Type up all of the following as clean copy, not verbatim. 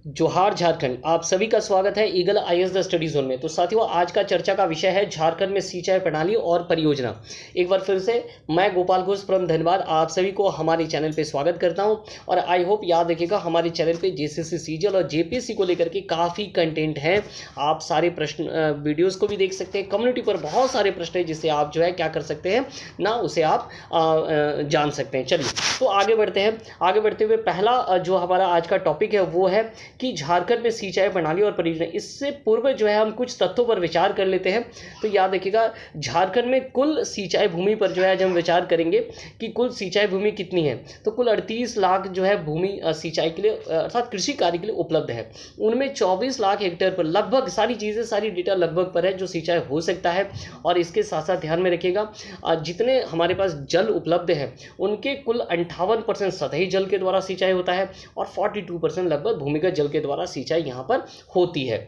जोहार झारखंड, आप सभी का स्वागत है eagle IAS the study zone में। तो साथियों, आज का चर्चा का विषय है झारखंड में सिंचाई प्रणाली और परियोजना। एक बार फिर से मैं गोपाल घोष फ्रॉम धनबाद आप सभी को हमारे चैनल पे स्वागत करता हूं। और आई होप याद रखिएगा, हमारे चैनल पे जेसीसी सीजीएल और जेपीएससी को लेकर के काफ़ी कंटेंट है। आप सारे प्रश्न वीडियोज़ को भी देख सकते हैं। कम्युनिटी पर बहुत सारे प्रश्न है जिससे आप जो है क्या कर सकते हैं ना, उसे आप जान सकते हैं। चलिए तो आगे बढ़ते हैं। आगे बढ़ते हुए पहला जो हमारा आज का टॉपिक है वो है कि झारखंड में सिंचाई प्रणाली और परियोजना। इससे पूर्व जो है हम कुछ तथ्यों पर विचार कर लेते हैं। तो याद रखिएगा, झारखंड में कुल सिंचाई भूमि पर जो है आज हम विचार करेंगे कि कुल सिंचाई भूमि कितनी है। तो कुल 38 लाख जो है भूमि सिंचाई के लिए अर्थात कृषि कार्य के लिए उपलब्ध है। उनमें 24 लाख हेक्टेयर पर लगभग सारी चीज़ें, सारी डेटा लगभग पर है जो सिंचाई हो सकता है। और इसके साथ साथ ध्यान में रखिएगा, जितने हमारे पास जल उपलब्ध है उनके कुल 58% सतही जल के द्वारा सिंचाई होता है और 42% लगभग भूमिगत जल के द्वारा सिंचाई यहाँ पर होती है।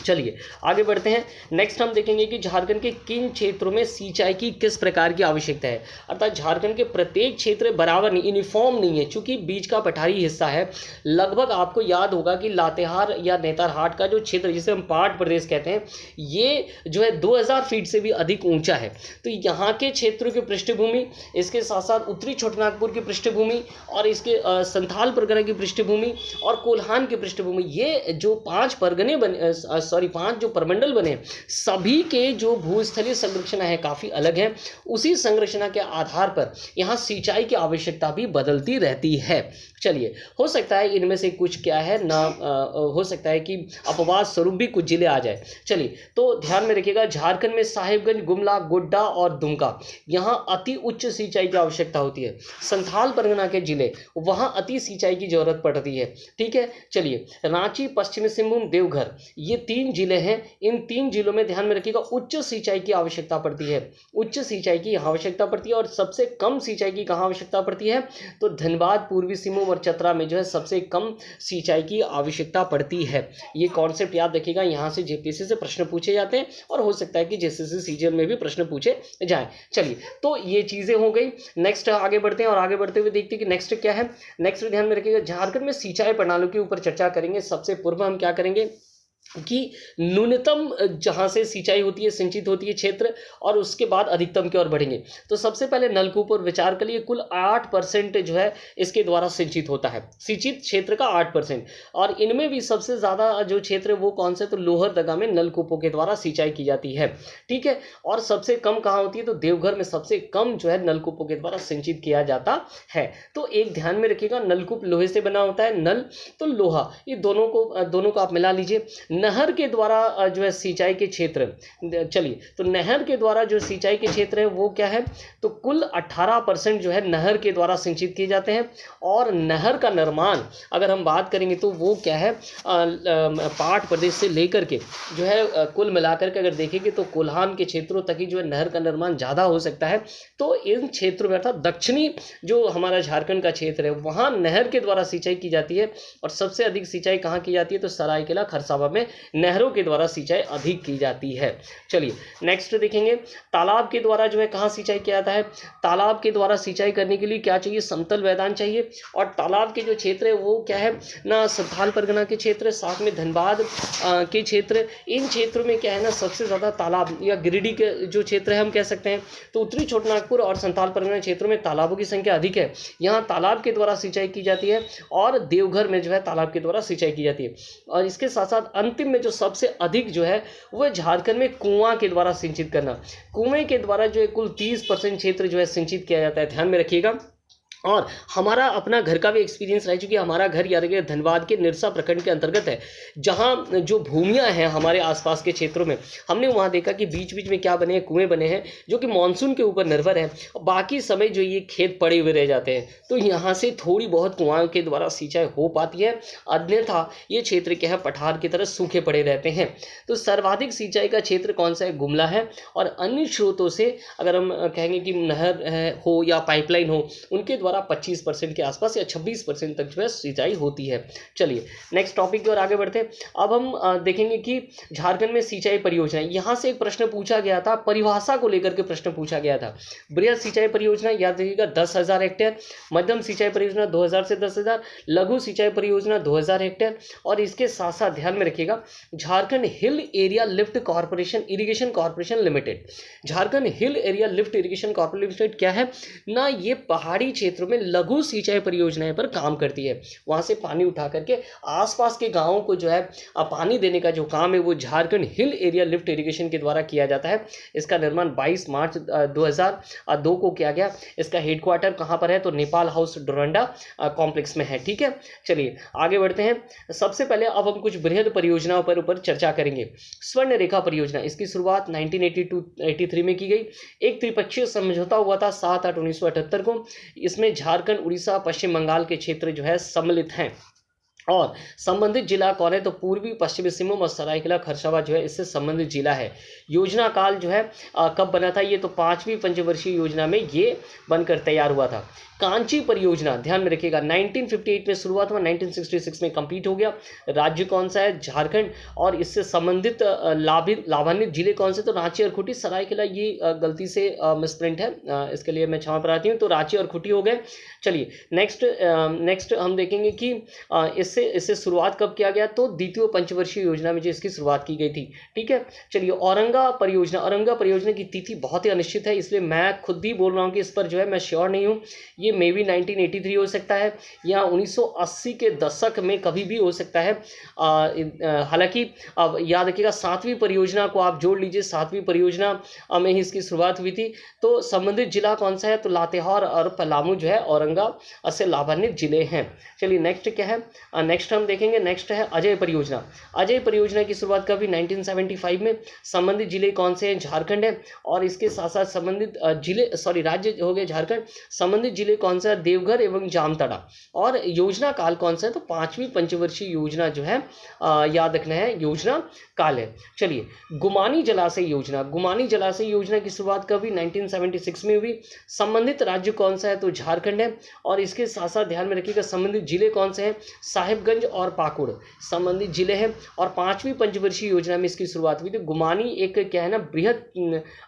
चलिए आगे बढ़ते हैं। नेक्स्ट हम देखेंगे कि झारखंड के किन क्षेत्रों में सिंचाई की किस प्रकार की आवश्यकता है। अर्थात झारखंड के प्रत्येक क्षेत्र बराबर नहीं, यूनिफॉर्म नहीं है, चूंकि बीच का पठारी हिस्सा है। लगभग आपको याद होगा कि लातेहार या नेतरहाट का जो क्षेत्र जिसे हम पहाड़ प्रदेश कहते हैं, ये जो है 2000 फीट से भी अधिक ऊंचा है। तो यहाँ के क्षेत्रों की पृष्ठभूमि, इसके साथ साथ उत्तरी छोटानागपुर की पृष्ठभूमि और इसके संथाल परगना की पृष्ठभूमि और कोल्हान की पृष्ठभूमि, ये जो 5 परगने बने, 5 जो परमंडल बने, सभी के जो भूस्थलीय संरचना है काफ़ी अलग है। उसी संरचना के आधार पर यहाँ सिंचाई की आवश्यकता भी बदलती रहती है। चलिए, हो सकता है इनमें से कुछ क्या है ना, हो सकता है कि अपवाद स्वरूप भी कुछ जिले आ जाए। चलिए तो ध्यान में रखिएगा, झारखंड में साहिबगंज, गुमला, गोड्डा और दुमका यहाँ अति उच्च सिंचाई की आवश्यकता होती है। संथाल परगना के जिले, वहाँ अति सिंचाई की जरूरत पड़ती है। ठीक है, चलिए रांची, पश्चिमी सिंहभूम, देवघर, ये 3 जिले हैं। इन 3 जिलों में ध्यान में रखिएगा उच्च सिंचाई की आवश्यकता पड़ती है। उच्च सिंचाई की आवश्यकता पड़ती है। और सबसे कम सिंचाई की कहाँ आवश्यकता पड़ती है? तो धनबाद, पूर्वी सिंहभूम और चतरा में जो है सबसे कम सिंचाई की आवश्यकता पड़ती है। ये कॉन्सेप्ट याद रखिएगा, यहाँ से जेपीएससी से प्रश्न पूछे जाते हैं और हो सकता है कि जेसीसी सीजीएल में भी प्रश्न पूछे जाएं। चलिए तो ये चीज़ें हो गई। नेक्स्ट आगे बढ़ते हैं और आगे बढ़ते हुए देखते हैं कि नेक्स्ट क्या है। नेक्स्ट ध्यान में रखिएगा, झारखंड में सिंचाई प्रणालियों के ऊपर चर्चा करेंगे। सबसे पूर्व हम क्या करेंगे कि न्यूनतम जहाँ से सिंचाई होती है, सिंचित होती है क्षेत्र, और उसके बाद अधिकतम की ओर बढ़ेंगे। तो सबसे पहले नलकूप पर विचार करिए। कुल 8% जो है इसके द्वारा सिंचित होता है, सिंचित क्षेत्र का 8%। और इनमें भी सबसे ज़्यादा जो क्षेत्र है वो कौन से? तो लोहरदगा में नलकूपों के द्वारा सिंचाई की जाती है। ठीक है, और सबसे कम कहाँ होती है? तो देवघर में सबसे कम जो है नलकूपों के द्वारा सिंचित किया जाता है। तो एक ध्यान में रखिएगा, नलकूप लोहे से बना होता है, नल तो लोहा, ये दोनों को आप मिला लीजिए। नहर के द्वारा जो है सिंचाई के क्षेत्र, चलिए तो नहर के द्वारा जो सिंचाई के क्षेत्र है वो क्या है? तो कुल 18% जो है नहर के द्वारा सिंचित किए जाते हैं। और नहर का निर्माण अगर हम बात करेंगे तो वो क्या है, पहाड़ प्रदेश से लेकर के जो है कुल मिलाकर के अगर देखेंगे तो कोल्हान के क्षेत्रों तक ही जो है नहर का निर्माण ज़्यादा हो सकता है। तो इन क्षेत्रों में अर्थात दक्षिणी जो हमारा झारखंड का क्षेत्र है वहाँ नहर के द्वारा सिंचाई की जाती है। और सबसे अधिक सिंचाई कहाँ की जाती है? तो सरायकेला, खरसावां में नहरों के द्वारा सिंचाई अधिक की जाती है। चलिए नेक्स्ट देखेंगे, तालाब के द्वारा जो है कहाँ सिंचाई किया जाता है? तालाब के द्वारा सिंचाई करने के लिए क्या चाहिए? समतल मैदान चाहिए। और तालाब के जो क्षेत्र है वो क्या है ना, संथाल परगना के क्षेत्र, साथ में धनबाद के क्षेत्र, इन क्षेत्रों में क्या है ना, सबसे ज़्यादा तालाब, या गिरिडीह के जो क्षेत्र है हम कह सकते हैं। तो उत्तरी छोटानागपुर और संथाल परगना क्षेत्रों में तालाबों की संख्या अधिक है, यहाँ तालाब के द्वारा सिंचाई की जाती है। और देवघर में जो है तालाब के द्वारा सिंचाई की जाती है। और इसके साथ साथ अंतिम में जो सबसे अधिक जो है वो झारखंड में कुआं के द्वारा सिंचित करना। कुएं के द्वारा जो है कुल 30% क्षेत्र जो है सिंचित किया जाता है। ध्यान में रखिएगा। और हमारा अपना घर का भी एक्सपीरियंस रह चुकी है। हमारा घर यानी कि धनबाद के निरसा प्रखंड के अंतर्गत है, जहाँ जो भूमियाँ हैं हमारे आसपास के क्षेत्रों में, हमने वहाँ देखा कि बीच बीच में क्या बने हैं, कुएं बने हैं जो कि मानसून के ऊपर निर्भर है। बाकी समय जो ये खेत पड़े हुए रह जाते हैं, तो यहाँ से थोड़ी बहुत कुआं के द्वारा सिंचाई हो पाती है। अन्यथा ये क्षेत्र क्या है, पठार की तरह सूखे पड़े रहते हैं। तो सर्वाधिक सिंचाई का क्षेत्र कौन सा है? गुमला है। और अन्य स्रोतों से अगर हम कहेंगे कि नहर हो या पाइपलाइन हो, उनके द्वारा द्वारा 25% के आसपास या 26% तक जो है सिंचाई होती है। चलिए नेक्स्ट टॉपिक की ओर आगे बढ़ते हैं। अब हम देखेंगे कि झारखंड में सिंचाई परियोजना, यहाँ से एक प्रश्न पूछा गया था, परिभाषा को लेकर के प्रश्न पूछा गया था। बृहद सिंचाई परियोजना याद रखिएगा 10,000 हेक्टेयर, मध्यम सिंचाई परियोजना 2,000 से 10,000, लघु सिंचाई परियोजना 2,000 हेक्टेयर, और इसके साथ साथ ध्यान में रखिएगा Jharkhand hill area lift corporation irrigation corporation limited. Jharkhand hill area lift irrigation corporation limited क्या है ना, ये पहाड़ी क्षेत्रों में लघु सिंचाई परियोजनाएं पर काम करती है। वहां से पानी उठा करके आसपास के गांवों को जो है पानी देने का जो काम है वो Jharkhand hill area lift irrigation के द्वारा किया जाता है। इसका निर्माण 22 मार्च 2002 को किया गया। इसका हेडक्वार्टर कहां पर है तो नेपाल हाउस डोरंडा कॉम्प्लेक्स में है। ठीक है, चलिए आगे बढ़ते हैं। सबसे पहले अब हम कुछ बृहद परियोजनाओं पर ऊपर चर्चा करेंगे। स्वर्ण रेखा परियोजना, इसकी शुरुआत 1982-83 में की गई। एक त्रिपक्षीय समझौता हुआ था 7/8/1978 को। इसमें झारखंड, उड़ीसा, पश्चिम बंगाल के क्षेत्र जो है सम्मिलित हैं, और संबंधित जिला कौन है तो पूर्वी पश्चिमी सिंहभूम और सरायकेला खरसावां जो है इससे संबंधित जिला है। योजना काल जो है कब बना था, ये तो 5वीं पंचवर्षीय योजना में ये बनकर तैयार हुआ था। कांची परियोजना ध्यान में रखिएगा 1958 में शुरुआत हुआ, 1966 में कंप्लीट हो गया। राज्य कौन सा है झारखंड, और इससे संबंधित लाभान्वित जिले कौन से तो रांची और खूंटी। सरायकेला ये गलती से मिसप्रिंट है, इसके लिए मैं क्षमा प्रार्थी हूँ। तो रांची और खूंटी हो गए। चलिए नेक्स्ट हम देखेंगे कि इससे शुरुआत कब किया गया तो द्वितीय पंचवर्षीय योजना में जो इसकी शुरुआत की गई थी। ठीक है, चलिए औरंगा परियोजना की तिथि बहुत ही अनिश्चित है, इसलिए मैं खुद भी बोल रहा हूँ कि इस पर जो है मैं श्योर नहीं हूँ। ये मे बी 1983 हो सकता है या 1980 के दशक में कभी भी हो सकता है। हालांकि अब याद रखिएगा 7वीं परियोजना को आप जोड़ लीजिए, 7वीं परियोजना में ही इसकी शुरुआत हुई थी। तो संबंधित जिला कौन सा है तो लातेहार और पलामू जो है औरंगा से लाभान्वित जिले हैं। चलिए नेक्स्ट क्या है, नेक्स्ट हम देखेंगे। नेक्स्ट है अजय परियोजना। अजय परियोजना की शुरुआत कभी 1975 में। संबंधित जिले कौन से हैं झारखंड है, और इसके साथ साथ संबंधित राज्य हो गए झारखंड। संबंधित जिले कौन सा है देवघर एवं जामताड़ा। और योजना काल कौन सा है तो 5वीं पंचवर्षीय योजना जो है याद रखना है योजना काल है। चलिए गुमानी जलाशय योजना की शुरुआत कभी 1976 में हुई। संबंधित राज्य कौन सा है तो झारखंड है, और इसके साथ साथ ध्यान में रखिएगा संबंधित जिले कौन से हैं साहिबगंज और पाकुड़ संबंधित जिले हैं। और 5वीं पंचवर्षीय योजना में इसकी शुरुआत हुई थी। गुमानी एक क्या है ना बृहद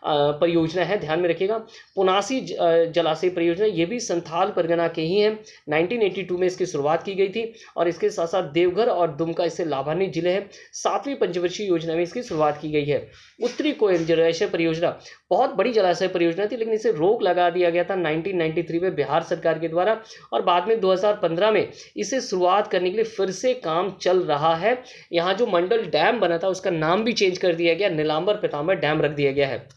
परियोजना है, ध्यान में रखिएगा। पुनासी जलाशय परियोजना ये भी संथाल परगना के ही हैं। 1982 में इसकी शुरुआत की गई थी, और इसके साथ साथ देवघर और दुमका इससे लाभान्वित जिले हैं। 7वीं पंचवर्षीय योजना में इसकी शुरुआत की गई है। उत्तरी कोयल जलाशय परियोजना बहुत बड़ी जलाशय परियोजना थी, लेकिन इसे रोक लगा दिया गया था 1993 में बिहार सरकार के द्वारा, और बाद में 2015 में इसे शुरुआत करने के लिए फिर से काम चल रहा है। यहाँ जो मंडल डैम बना था उसका नाम भी चेंज कर दिया गया, नीलांबर पीतांबर डैम रख दिया गया है।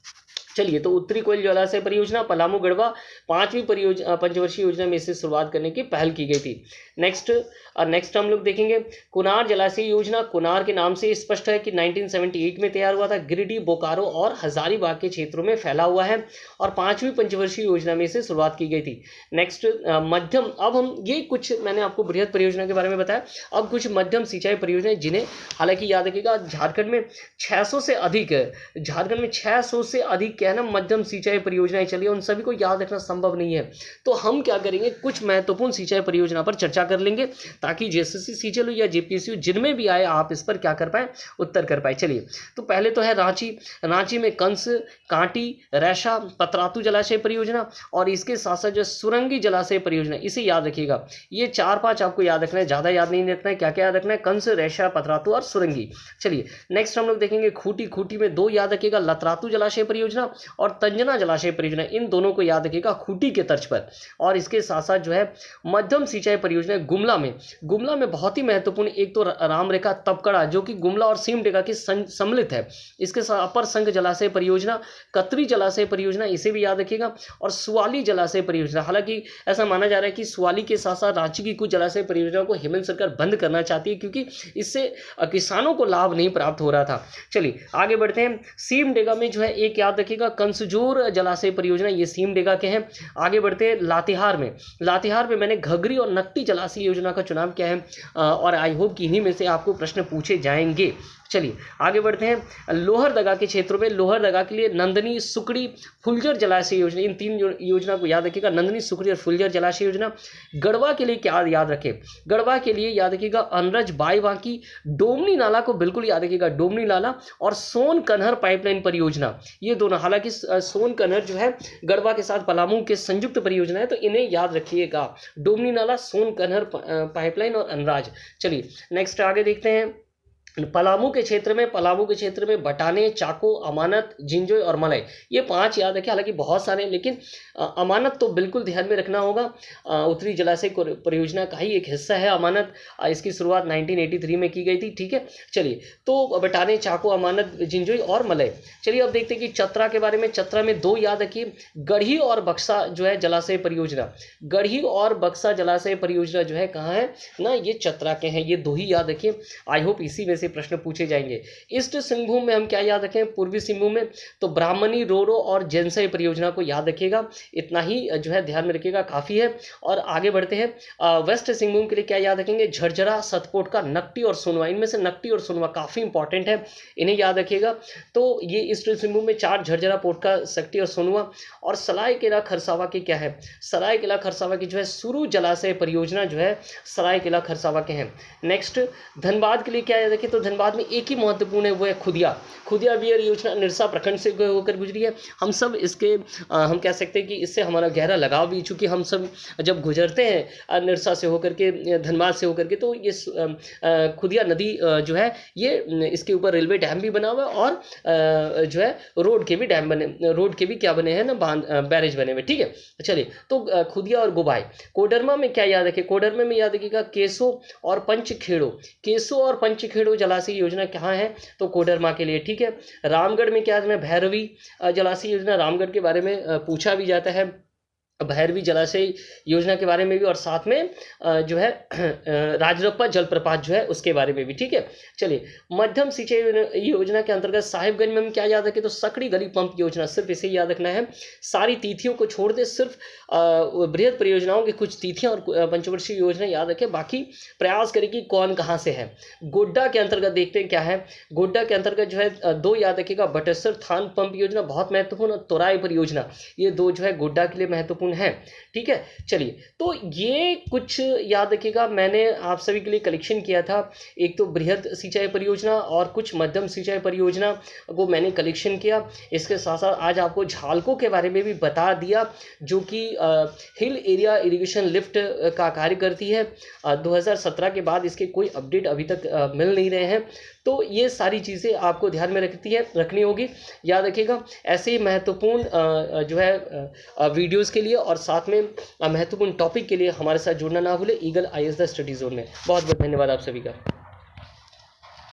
चलिए तो उत्तरी कोयल जलाशय परियोजना पलामू गढ़वा 5वीं पंचवर्षीय योजना में इसे शुरुआत करने की पहल की गई थी। नेक्स्ट हम लोग देखेंगे कुनार जलाशय योजना। कुनार के नाम से स्पष्ट है कि 1978 में तैयार हुआ था। गिरिडीह, बोकारो और हजारीबाग के क्षेत्रों में फैला हुआ है, और 5वीं पंचवर्षीय योजना में इसे शुरुआत की गई थी। नेक्स्ट मध्यम, अब हम ये कुछ मैंने आपको बृहद परियोजना के बारे में बताया। अब कुछ मध्यम सिंचाई परियोजनाएं जिन्हें हालांकि याद रखिएगा झारखंड में 600 से अधिक क्या है ना मध्यम सिंचाई परियोजनाएं चली, उन सभी को याद रखना संभव नहीं है। तो हम क्या करेंगे कुछ महत्वपूर्ण सिंचाई परियोजना पर चर्चा कर लेंगे, ताकि जेएसएससी सीजीएल या जेपीएससी जिनमें भी आए आप इस पर क्या कर पाए उत्तर कर पाए। चलिए तो पहले तो है रांची में कंस, कांटी, रैशा, पतरातू जलाशय परियोजना, और इसके साथ साथ जो सुरंगी जलाशय परियोजना, इसे याद रखिएगा। ये 4-5 आपको याद रखना है, ज्यादा याद नहीं रखना है। क्या क्या याद रखना है, कंस, रैशा, पतरातू और सुरंगी। चलिए नेक्स्ट हम लोग देखेंगे खूंटी में 2 याद रखिएगा, लतरातू जलाशय परियोजना और तंजना जलाशय परियोजना। इन दोनों को याद रखिएगा खूंटी के तर्ज पर। और इसके साथ साथ जो है मध्यम सिंचाई परियोजना गुमला में बहुत ही महत्वपूर्ण, एक तो राम रेखा तपकड़ा जो कि गुमला और सिमडेगा के सम्मिलित है। इसके साथ अपर संघ जलाशय परियोजना, कतरी जलाशय परियोजना, इसे भी याद रखिएगा, और सुवाली जलाशय परियोजना। हालांकि ऐसा माना जा रहा है कि सुवाली के साथ साथ रांची की कुछ जलाशय परियोजनाओं को हेमंत सरकार बंद करना चाहती है, क्योंकि इससे किसानों को लाभ नहीं प्राप्त हो रहा था। चलिए आगे बढ़ते हैं। सिमडेगा में जो है एक याद रखिएगा कंसजोर जलाशय परियोजना, ये सिमडेगा के हैं। आगे बढ़ते हैं लातेहार में मैंने घघरी और नकटी जलाशय योजना का चुनाव किया है, और आई होप कि इन्हीं में से आपको प्रश्न पूछे जाएंगे। चलिए आगे बढ़ते हैं। लोहरदगा के क्षेत्रों में, लोहरदगा के लिए नंदनी, सुकड़ी, फुलझर जलाशय योजना, इन तीन योजना को याद रखिएगा, नंदनी, सुकड़ी और फुलझर जलाशय योजना। गढ़वा के लिए क्या याद रखें, गढ़वा के लिए याद रखिएगा अनरज, बाई बांकी, डोमनी नाला को बिल्कुल याद रखिएगा, डोमनी नाला और सोन कन्हर पाइपलाइन परियोजना, ये दोनों, हालांकि सोन कन्हर जो है गढ़वा के साथ पलामू के संयुक्त परियोजना है, तो इन्हें याद रखिएगा, डोमनी नाला, सोन कन्हर पाइपलाइन और अनराज। चलिए नेक्स्ट आगे देखते हैं। पलामू के क्षेत्र में बटाने, चाको, अमानत, जिंजोय और मलय, ये 5 याद रखें, हालांकि बहुत सारे हैं, लेकिन अमानत तो बिल्कुल ध्यान में रखना होगा, उत्तरी जलाशय परियोजना का ही एक हिस्सा है अमानत। इसकी शुरुआत 1983 में की गई थी, ठीक है। चलिए, तो बटाने, चाको, अमानत, जिंजोय और मलय। चलिए अब देखते हैं कि चतरा के बारे में। चतरा में 2 याद रखिए, गढ़ी और बक्सा जो है जलाशय परियोजना, गढ़ी और बक्सा जलाशय परियोजना जो है कहाँ है ना, ये चतरा के हैं, ये 2 ही याद रखिए। आई होप इसी में से प्रश्न पूछे जाएंगे। ईस्ट सिंहभूम में हम क्या याद रखें, पूर्वी सिंहभूम में तो ब्राह्मणी, रोरो और जैनसई परियोजना को याद रखिएगा, इतना ही जो है ध्यान में रखिएगा, काफी है। और आगे बढ़ते हैं। वेस्ट सिंहभूम के लिए क्या याद रखेंगे, झरझरा, सतकोटका, नकटी और सोनवा, इनमें से नकटी और सोनवा काफी इंपॉर्टेंट है, इन्हें याद रखिएगा। तो ये ईस्ट सिंहभूम में 4, झरझरा, पोटका, सकटी और सोनवा। और सरायकेला खरसावा की क्या है, सरायकेला खरसावा की जो है सुरु जलाशय परियोजना जो है सरायकेला खरसावा के हैं। नेक्स्ट धनबाद के लिए क्या याद रखें, तो धनबाद में एक ही महत्वपूर्ण है, वो है खुदिया बियर योजना, निरसा प्रखंड से होकर गुजरी है। हम सब इसके हम कह सकते हैं कि इससे हमारा गहरा लगाव भी, चूँकि हम सब जब गुजरते हैं निरसा से होकर के, धनबाद से होकर के, तो ये खुदिया नदी जो है ये इसके ऊपर रेलवे डैम भी बना हुआ है, और जो है रोड के भी डैम बने, रोड के भी क्या बने हैं ना, बैरेज बने हुए, ठीक है। चलिए, तो खुदिया और गोबाई। कोडरमा में क्या याद रखें, कोडरमा में याद रखिएगा केसो और पंचखेड़ो, केसो और पंचखेड़ो जलाशय योजना कहाँ है, तो कोडरमा के लिए, ठीक है। रामगढ़ में क्या है, भैरवी जलाशय योजना, रामगढ़ के बारे में पूछा भी जाता है, भैरवी जलाशय योजना के बारे में भी, और साथ में जो है राजरप्पा जलप्रपात जो है उसके बारे में भी, ठीक है। चलिए, मध्यम सिंचाई योजना के अंतर्गत साहिबगंज में हम क्या याद रखें, तो सकड़ी गली पंप योजना, सिर्फ इसे याद रखना है। सारी तिथियों को छोड़ दे, सिर्फ बृहद परियोजनाओं की कुछ तिथियां और पंचवर्षीय योजना याद रखें, बाकी प्रयास करें कि कौन कहाँ से है। गोड्डा के अंतर्गत देखते हैं क्या है, गोड्डा के अंतर्गत जो है 2 याद रखिएगा, बटेश्वर थान पंप योजना बहुत महत्वपूर्ण, और तोराई परियोजना, ये 2 जो है गोड्डा के लिए महत्वपूर्ण है, ठीक है। चलिए, तो ये कुछ याद रखिएगा, मैंने आप सभी के लिए कलेक्शन किया था, एक तो बृहद सिंचाई परियोजना और कुछ मध्यम सिंचाई परियोजना को मैंने कलेक्शन किया। इसके साथ साथ आज आपको झालकों के बारे में भी बता दिया, जो कि हिल एरिया इरिगेशन लिफ्ट का कार्य करती है। 2017 के बाद इसके कोई अपडेट अभी तक मिल नहीं रहे हैं, तो ये सारी चीज़ें आपको ध्यान में रखनी होगी, याद रखिएगा। ऐसे ही महत्वपूर्ण जो है वीडियोस के लिए और साथ में महत्वपूर्ण टॉपिक के लिए हमारे साथ जुड़ना ना भूले, eagle IAS the study zone में। बहुत बहुत धन्यवाद आप सभी का।